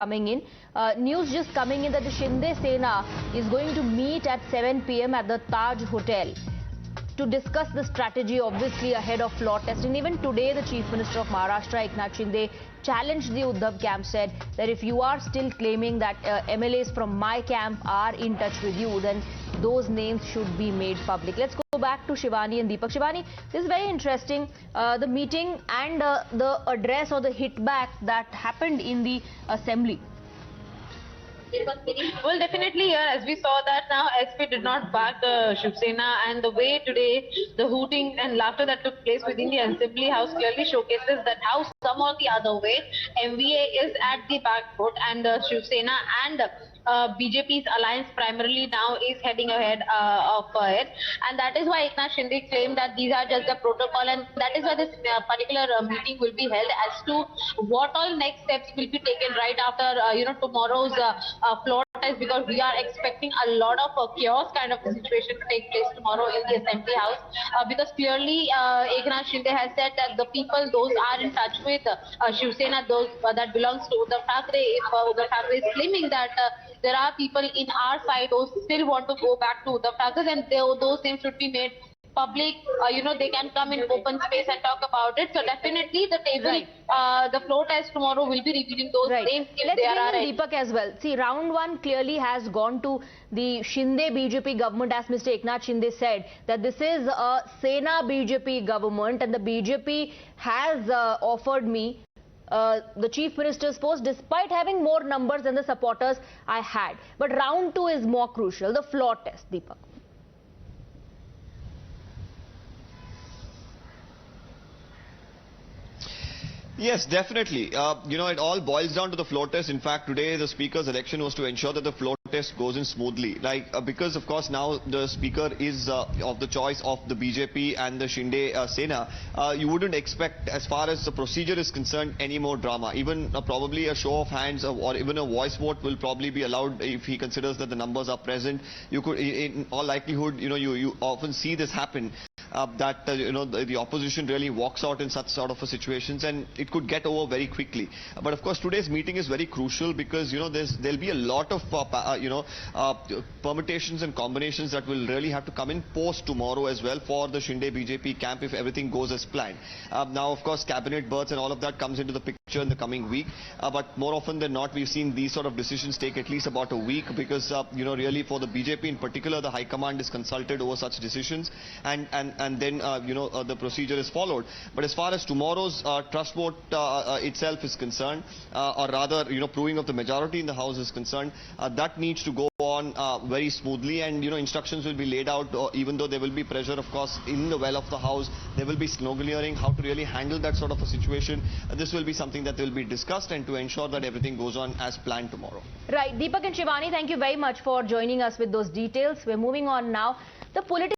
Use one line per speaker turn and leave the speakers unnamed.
coming in. News just coming in that the Shinde Sena is going to meet at 7 p.m. at the Taj Hotel to discuss the strategy, obviously ahead of floor testing. Even today, the Chief Minister of Maharashtra, Eknath Shinde, challenged the Uddhav camp, said that if you are still claiming that MLAs from my camp are in touch with you, then those names should be made public. Let's go back to Shivani and Deepak. Shivani, this is very interesting. The meeting and the address or the hit back that happened in the assembly.
Well, definitely here, as we saw that now SP did not back the Shiv Sena, and the way today the hooting and laughter that took place within the assembly house clearly showcases that how some or the other way MVA is at the back foot, and Shiv Sena and BJP's alliance primarily now is heading ahead of it, and that is why Eknath Shinde claimed that these are just the protocol, and that is why this particular meeting will be held as to what all next steps will be taken right after tomorrow's floor test, because we are expecting a lot of chaos kind of a situation to take place tomorrow in the assembly house, because clearly Eknath Shinde has said that the people those are in touch with Shiv Sena, those that belongs to Uddhav Thackeray, if Uddhav Thackeray is claiming that there are people in our side who still want to go back to Uddhav Thackeray, and those names should be made public. They can come in open space and talk about it. So definitely the table, the floor test tomorrow will be revealing those names if
Let's
there are
bring in Deepak as well. See, round one clearly has gone to the Shinde BJP government, as Mr. Eknath Shinde said that this is a Sena BJP government, and the BJP has offered me the Chief Minister's post despite having more numbers than the supporters I had. But round two is more crucial, the floor test, Deepak.
Yes, definitely. It all boils down to the floor test. In fact, today the Speaker's election was to ensure that the floor test goes in smoothly. Because, of course, now the Speaker is of the choice of the BJP and the Shinde Sena, you wouldn't expect, as far as the procedure is concerned, any more drama. Even probably a show of hands or even a voice vote will probably be allowed if he considers that the numbers are present. You could, in all likelihood, you often see this happen. The opposition really walks out in such sort of situations, and it could get over very quickly. But of course, today's meeting is very crucial because there'll be a lot of permutations and combinations that will really have to come in post tomorrow as well for the Shinde BJP camp if everything goes as planned. Now, of course, cabinet berths and all of that comes into the picture in the coming week. But more often than not, we've seen these sort of decisions take at least about a week because really for the BJP in particular, the High Command is consulted over such decisions, and then the procedure is followed. But as far as tomorrow's trust vote itself is concerned, or rather proving of the majority in the House is concerned, that needs to go on very smoothly, and instructions will be laid out. Even though there will be pressure, of course, in the well of the House, there will be sloganeering, how to really handle that sort of a situation. This will be something that will be discussed, and to ensure that everything goes on as planned tomorrow.
Right, Deepak and Shivani, thank you very much for joining us with those details. We're moving on now. The political